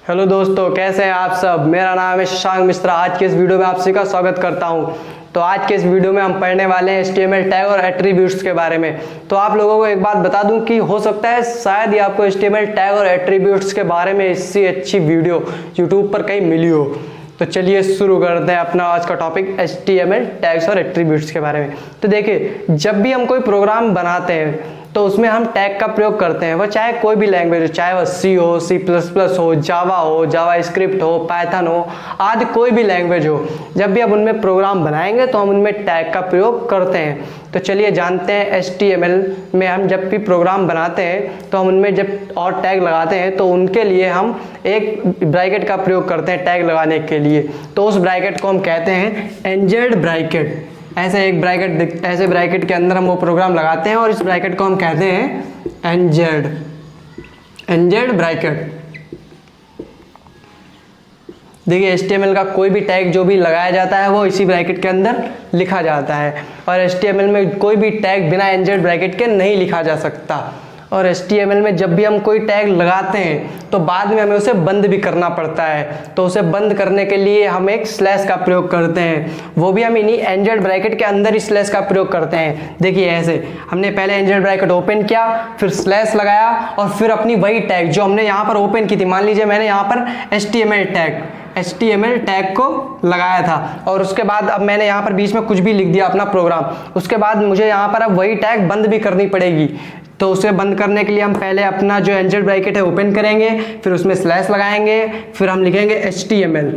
Hello दोस्तों, कैसे हैं आप सब। मेरा नाम है शशांक मिश्रा। आज के इस वीडियो में आप सभी का स्वागत करता हूं। तो आज के इस वीडियो में हम पढ़ने वाले हैं HTML टैग और एट्रीब्यूट्स के बारे में। तो आप लोगों को एक बात बता दूं कि हो सकता है शायद ही आपको HTML टैग और एट्रीब्यूट्स के बारे में इससे अच्छी वीडियो YouTube पर कहीं मिली हो। तो चलिए शुरू करते हैं अपना आज का टॉपिक HTML टैग्स और एट्रीब्यूट्स के बारे में। तो देखिए, जब भी हम कोई प्रोग्राम बनाते हैं तो उसमें हम टैग का प्रयोग करते हैं। वह चाहे कोई भी लैंग्वेज हो, चाहे वह C हो, C++ हो, जावा हो, जावा स्क्रिप्ट हो, पाइथन हो, आदि कोई भी लैंग्वेज हो। जब भी हम उनमें प्रोग्राम बनाएंगे तो हम उनमें टैग का प्रयोग करते हैं। तो चलिए जानते हैं HTML में हम जब भी प्रोग्राम बनाते हैं तो हम उनमें जब और टैग लगाते हैं तो उनके लिए हम एक ब्रैकेट का प्रयोग करते हैं टैग लगाने के लिए। तो उस ब्रैकेट को हम कहते हैं एनजेड ब्रैकेट। ऐसे एक ब्रैकेट, ऐसे ब्रैकेट के अंदर हम वो प्रोग्राम लगाते हैं और इस ब्रैकेट को हम कहते हैं एनजेड ब्रैकेट। देखिए, HTML का कोई भी टैग जो भी लगाया जाता है वो इसी ब्रैकेट के अंदर लिखा जाता है और HTML में कोई भी टैग बिना एनजेड ब्रैकेट के नहीं लिखा जा सकता। और HTML में जब भी हम कोई टैग लगाते हैं तो बाद में हमें उसे बंद भी करना पड़ता है। तो उसे बंद करने के लिए हम एक स्लैश का प्रयोग करते हैं, वो भी हम इन्हीं एनजेड ब्रैकेट के अंदर ही स्लैश का प्रयोग करते हैं। देखिए, ऐसे हमने पहले एनजेड ब्रैकेट ओपन किया, फिर स्लैश लगाया और फिर अपनी वही टैग जो हमने यहाँ पर ओपन की थी, मान लीजिए मैंने यहाँ पर HTML टैग को लगाया था और उसके बाद अब मैंने यहाँ पर बीच में कुछ भी लिख दिया अपना प्रोग्राम। उसके बाद मुझे यहाँ पर अब वही टैग बंद भी करनी पड़ेगी। तो उसे बंद करने के लिए हम पहले अपना जो एनजेड ब्रैकेट है ओपन करेंगे, फिर उसमें स्लैश लगाएंगे, फिर हम लिखेंगे HTML,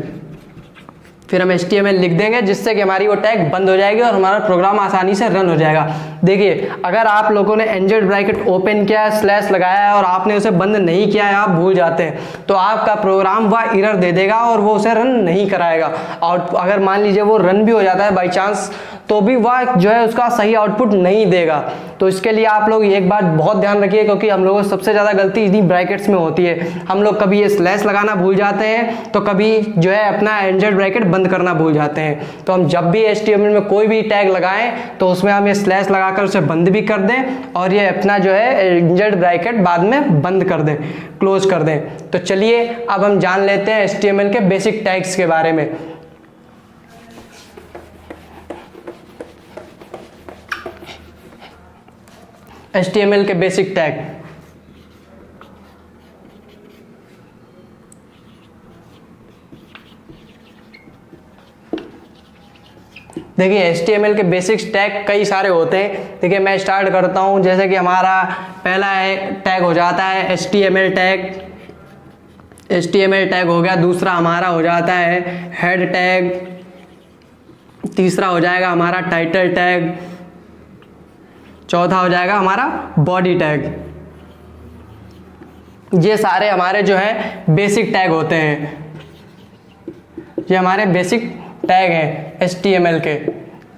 फिर हम HTML लिख देंगे जिससे कि हमारी वो टैग बंद हो जाएगी और हमारा प्रोग्राम आसानी से रन हो जाएगा। देखिए, अगर आप लोगों ने एनजेड ब्रैकेट ओपन किया है, स्लैश लगाया है और आपने उसे बंद नहीं किया है, आप भूल जाते हैं, तो आपका प्रोग्राम वह एरर दे देगा और वो उसे रन नहीं कराएगा। और अगर मान लीजिए वो रन भी हो जाता है बाई चांस, तो भी वह जो है उसका सही आउटपुट नहीं देगा। तो इसके लिए आप लोग एक बात बहुत ध्यान रखिए, क्योंकि हम लोगों को सबसे ज़्यादा गलती इन्हीं ब्रैकेट्स में होती है। हम लोग कभी ये स्लैश लगाना भूल जाते हैं तो कभी जो है अपना एनजेड ब्रैकेट बंद करना भूल जाते हैं। तो हम जब भी HTML में कोई भी टैग लगाएं तो उसमें हम ये स्लैश लगाकर उसे बंद भी कर दें और ये अपना जो है एनजेड ब्रैकेट बाद में बंद कर दें, क्लोज कर दें। तो चलिए अब हम जान लेते हैं HTML के बेसिक टैग्स के बारे में। HTML के बेसिक टैग। देखिए, HTML के बेसिक टैग कई सारे होते हैं। देखिए, मैं स्टार्ट करता हूं। जैसे कि हमारा पहला टैग हो जाता है HTML टैग हो गया। दूसरा हमारा हो जाता है हेड टैग। तीसरा हो जाएगा हमारा टाइटल टैग। चौथा हो जाएगा हमारा बॉडी टैग। ये सारे हमारे जो है बेसिक टैग होते हैं। ये हमारे बेसिक टैग हैं HTML के।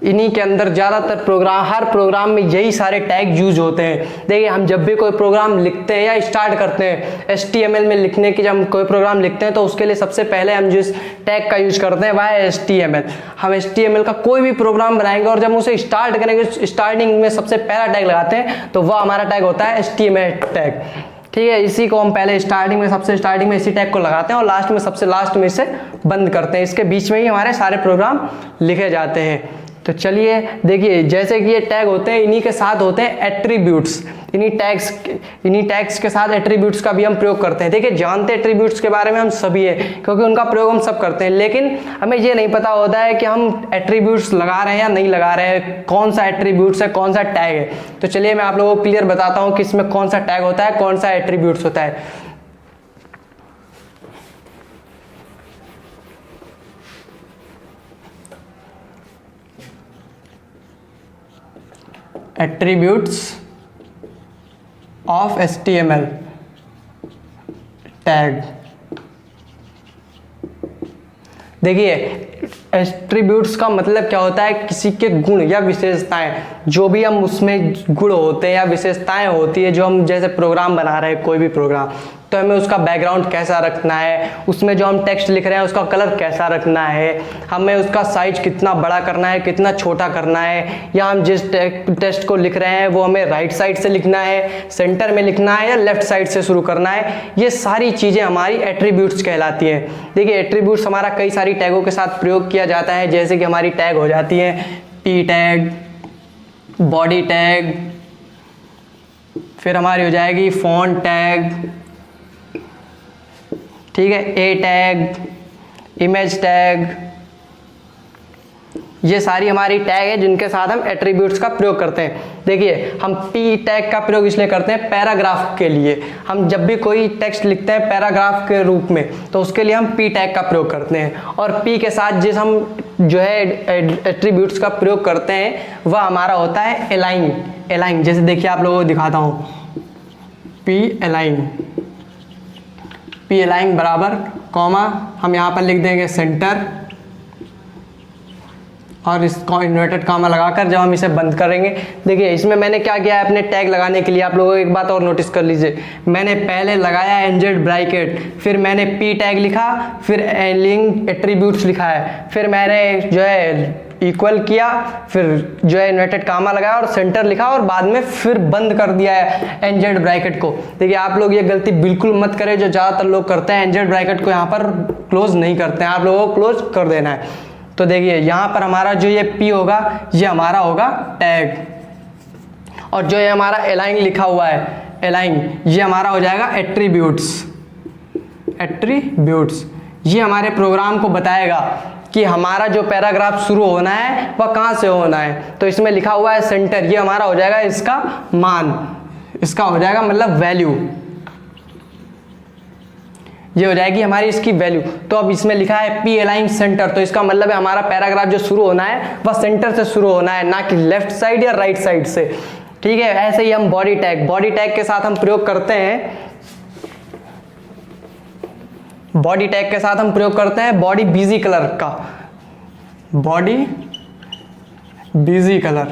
इन्हीं के अंदर ज़्यादातर हर प्रोग्राम में यही सारे टैग यूज होते हैं। देखिए, हम जब भी कोई प्रोग्राम लिखते हैं या स्टार्ट करते हैं HTML में लिखने की, जब हम कोई प्रोग्राम लिखते हैं तो उसके लिए सबसे पहले हम जिस टैग का यूज करते हैं वह है HTML। हम HTML का कोई भी प्रोग्राम बनाएंगे और जब उसे स्टार्ट करेंगे, स्टार्टिंग में सबसे पहला टैग लगाते हैं तो वह हमारा टैग होता है HTML टैग। ठीक है, इसी को हम पहले सबसे स्टार्टिंग में इसी टैग को लगाते हैं और लास्ट में सबसे लास्ट में इसे बंद करते हैं। इसके बीच में ही हमारे सारे प्रोग्राम लिखे जाते हैं। तो चलिए देखिए, जैसे कि ये टैग होते हैं, इन्हीं के साथ होते हैं एट्रीब्यूट्स। इन्हीं टैग्स के साथ एट्रीब्यूट्स का भी हम प्रयोग करते हैं। देखिए, जानते हैं एट्रीब्यूट्स के बारे में हम सभी है, क्योंकि उनका प्रयोग हम सब करते हैं, लेकिन हमें ये नहीं पता होता है कि हम एट्रीब्यूट्स लगा रहे हैं या नहीं लगा रहे हैं, कौन सा एट्रीब्यूट्स है, कौन सा टैग है। तो चलिए मैं आप लोगों को क्लियर बताता हूँ कि इसमें कौन सा टैग होता है, कौन सा एट्रीब्यूट्स होता है। Attributes of HTML tag. देखिए, एट्रीब्यूट्स का मतलब क्या होता है, किसी के गुण या विशेषताएं, जो भी हम उसमें गुण होते हैं या विशेषताएं होती है, जो हम जैसे प्रोग्राम बना रहे हैं कोई भी प्रोग्राम, तो हमें उसका बैकग्राउंड कैसा रखना है, उसमें जो हम टेक्स्ट लिख रहे हैं उसका कलर कैसा रखना है, हमें उसका साइज कितना बड़ा करना है, कितना छोटा करना है, या हम जिस टेक्स्ट को लिख रहे हैं वो हमें राइट साइड से लिखना है, सेंटर में लिखना है, या लेफ्ट साइड से शुरू करना है। ये सारी चीज़ें हमारी एट्रीब्यूट्स कहलाती हैं। देखिए एट्रीब्यूट्स हमारा कई सारी टैगों के साथ प्रयोग किया जाता है, जैसे कि हमारी टैग हो जाती है पी टैग, बॉडी टैग, फिर हमारी हो जाएगी फॉन्ट टैग, ठीक है, ए टैग, इमेज टैग। ये सारी हमारी टैग है जिनके साथ हम एट्रीब्यूट्स का प्रयोग करते हैं। देखिए हम पी टैग का प्रयोग इसलिए करते हैं पैराग्राफ के लिए। हम जब भी कोई टेक्स्ट लिखते हैं पैराग्राफ के रूप में तो उसके लिए हम पी टैग का प्रयोग करते हैं। और पी के साथ जिस हम जो है एट्रीब्यूट्स का प्रयोग करते हैं वह हमारा होता है अलाइन। अलाइन जैसे देखिए आप लोगों को दिखाता हूँ, पी अलाइन, पी अलाइन बराबर कॉमा, हम यहाँ पर लिख देंगे सेंटर, और इसको इन्वर्टेड कॉमा लगाकर जब हम इसे बंद करेंगे, देखिए इसमें मैंने क्या किया है अपने टैग लगाने के लिए, आप लोगों को एक बात और नोटिस कर लीजिए, मैंने पहले लगाया एनजेड ब्रैकेट, फिर मैंने पी टैग लिखा, फिर लिंक एट्रीब्यूट्स लिखा है, फिर मैंने जो है इक्वल किया, फिर जो है इन्वर्टेड कॉमा लगाया और सेंटर लिखा, और बाद में फिर बंद कर दिया है एनजेड ब्रैकेट को। देखिए आप लोग ये गलती बिल्कुल मत करें जो ज़्यादातर लोग करते हैं, एनजेड ब्रैकेट को यहाँ पर क्लोज नहीं करते हैं, आप लोगों को क्लोज कर देना है। तो देखिए यहाँ पर हमारा जो ये P होगा ये हमारा होगा टैग, और जो ये हमारा अलाइन लिखा हुआ है अलाइन, ये हमारा हो जाएगा एट्रीब्यूट्स। एट्रीब्यूट्स ये हमारे प्रोग्राम को बताएगा कि हमारा जो पैराग्राफ शुरू होना है वह कहाँ से होना है। तो इसमें लिखा हुआ है सेंटर, ये हमारा हो जाएगा इसका मान, इसका हो जाएगा मतलब वैल्यू, ये हो जाएगी हमारी इसकी वैल्यू। तो अब इसमें लिखा है पी अलाइन सेंटर, तो इसका मतलब है हमारा पैराग्राफ जो शुरू होना है वह सेंटर से शुरू होना है, ना कि लेफ्ट साइड या राइट साइड से, ठीक है। ऐसे ही हम बॉडी टैग, बॉडी टैग के साथ हम प्रयोग करते हैं, बॉडी टैग के साथ हम प्रयोग करते हैं बॉडी बिजी कलर का, बॉडी बिजी कलर,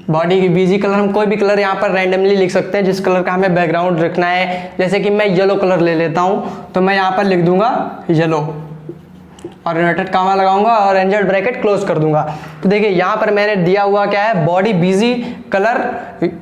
बॉडी की बिजी कलर, हम कोई भी कलर यहाँ पर रैंडमली लिख सकते हैं जिस कलर का हमें बैकग्राउंड रखना है। जैसे कि मैं येलो कलर ले लेता हूँ तो मैं यहाँ पर लिख दूंगा येलो, और इन्वर्टेड कॉमा लगाऊंगा और एनजेड ब्रैकेट क्लोज कर दूंगा। तो देखिए यहाँ पर मैंने दिया हुआ क्या है, बॉडी बिजी कलर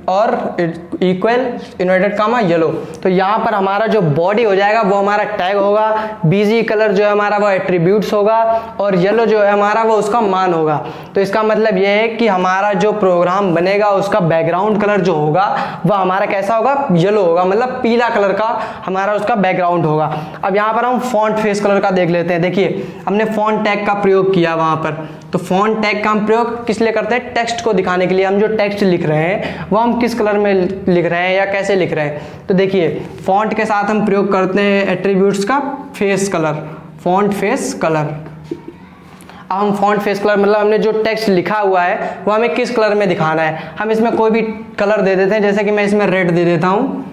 और इक्वल इन्वर्टेड कॉमा येलो। तो यहाँ पर हमारा जो बॉडी हो जाएगा वो हमारा टैग होगा, बिजी कलर जो है हमारा वो एट्रीब्यूट्स होगा, और येलो जो है हमारा वो उसका मान होगा। तो इसका मतलब ये है कि हमारा जो प्रोग्राम बनेगा उसका बैकग्राउंड कलर जो होगा वह हमारा कैसा होगा, येलो होगा, मतलब पीला कलर का हमारा उसका बैकग्राउंड होगा। अब यहाँ पर हम फॉन्ट फेस कलर का देख लेते हैं। देखिए हमने फॉन्ट टैग का प्रयोग किया वहाँ पर, तो फॉन्ट टैग का हम प्रयोग किस लिए करते हैं, टेक्स्ट को दिखाने के लिए। हम जो टेक्स्ट लिख रहे हैं वो हम किस कलर में लिख रहे हैं या कैसे लिख रहे हैं। तो देखिए फॉन्ट के साथ हम प्रयोग करते हैं एट्रीब्यूट्स का face colour, font face colour. अब हम फॉन्ट फेस कलर मतलब हमने जो टेक्स्ट लिखा हुआ है वो हमें किस कलर में दिखाना है, हम इसमें कोई भी कलर दे देते हैं। जैसे कि मैं इसमें रेड दे देता हूँ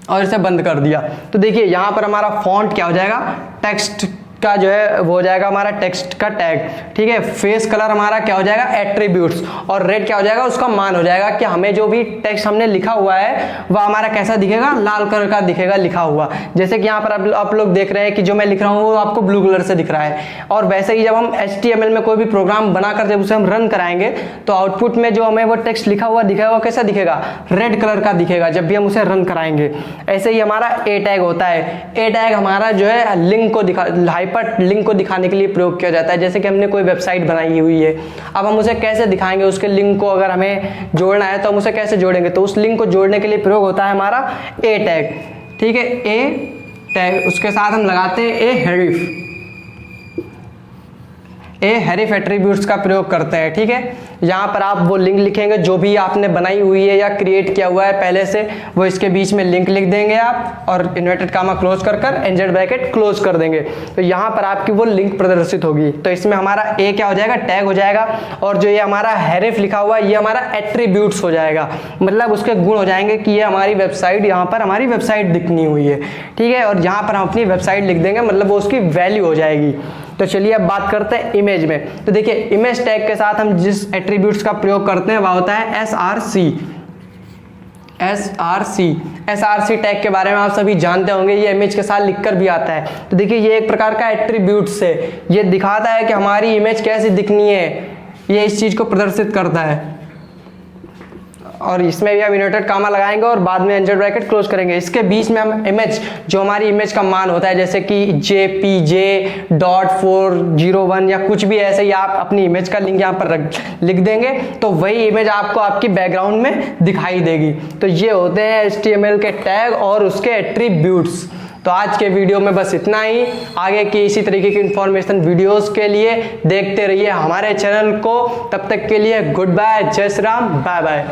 और इसे बंद कर दिया। तो देखिए यहाँ पर हमारा फॉन्ट क्या हो जाएगा, टेक्स्ट का जो है वो हो जाएगा हमारा टेक्स्ट का टैग, ठीक है। फेस कलर हमारा क्या हो जाएगा, एट्रीब्यूट्स, और रेड क्या हो जाएगा, उसका मान हो जाएगा कि हमें जो भी टेक्स्ट हमने लिखा हुआ है वह हमारा कैसा दिखेगा, लाल कलर का दिखेगा लिखा हुआ। जैसे कि यहाँ पर आप लोग देख रहे हैं कि जो मैं लिख रहा हूँ वो आपको ब्लू कलर से दिख रहा है। और वैसे ही जब हम HTML में कोई भी प्रोग्राम बनाकर जब उसे हम रन कराएंगे तो आउटपुट में जो हमें वो टेक्स्ट लिखा हुआ दिखेगा वो कैसा दिखेगा, रेड कलर का दिखेगा जब भी हम उसे रन कराएंगे। ऐसे ही हमारा ए टैग होता है। ए टैग हमारा जो है लिंक को दिखा, हाइपर लिंक को दिखाने के लिए प्रयोग किया जाता है। जैसे कि हमने कोई वेबसाइट बनाई हुई है, अब हम उसे कैसे दिखाएंगे, उसके लिंक को अगर हमें जोड़ना है तो हम उसे कैसे जोड़ेंगे, तो उस लिंक को जोड़ने के लिए प्रयोग होता है हमारा ए टैग, ठीक है। ए टैग उसके साथ हम लगाते हैं ए हेरिफ एट्रीब्यूट्स का प्रयोग करते हैं, ठीक है। यहाँ पर आप वो लिंक लिखेंगे जो भी आपने बनाई हुई है या क्रिएट किया हुआ है पहले से, वो इसके बीच में लिंक लिख देंगे आप, और इन्वर्टेड कॉमा क्लोज कर एनजेड ब्रैकेट क्लोज कर देंगे। तो यहाँ पर आपकी वो लिंक प्रदर्शित होगी। तो इसमें हमारा ए क्या हो जाएगा, टैग हो जाएगा, और जो ये हमारा हेरिफ लिखा हुआ है ये हमारा एट्रीब्यूट्स हो जाएगा, मतलब उसके गुण हो जाएंगे कि ये हमारी वेबसाइट, यहाँ पर हमारी वेबसाइट दिखनी हुई है, ठीक है। और यहाँ पर हम अपनी वेबसाइट लिख देंगे, मतलब वो उसकी वैल्यू हो जाएगी। तो चलिए अब बात करते हैं इमेज में। तो देखिए इमेज टैग के साथ हम जिस एट्रीब्यूट्स का प्रयोग करते हैं वह होता है SRC, SRC टैग के बारे में आप सभी जानते होंगे, ये इमेज के साथ लिखकर भी आता है। तो देखिए ये एक प्रकार का एट्रीब्यूट्स है, ये दिखाता है कि हमारी इमेज कैसी दिखनी है, ये इस चीज़ को प्रदर्शित करता है। और इसमें भी हम इन्वर्टेड कामा लगाएंगे और बाद में एंजल ब्रैकेट क्लोज करेंगे। इसके बीच में हम इमेज, जो हमारी इमेज का मान होता है, जैसे कि JPJ.401 या कुछ भी ऐसे ही आप अपनी इमेज का लिंक यहाँ पर लिख देंगे तो वही इमेज आपको आपकी बैकग्राउंड में दिखाई देगी। तो ये होते हैं HTML के टैग और उसके एट्रीब्यूट्स। तो आज के वीडियो में बस इतना ही। आगे की इसी तरीके की इंफॉर्मेशन वीडियोस के लिए देखते रहिए हमारे चैनल को। तब तक के लिए गुड बाय, जय श्री राम, बाय बाय।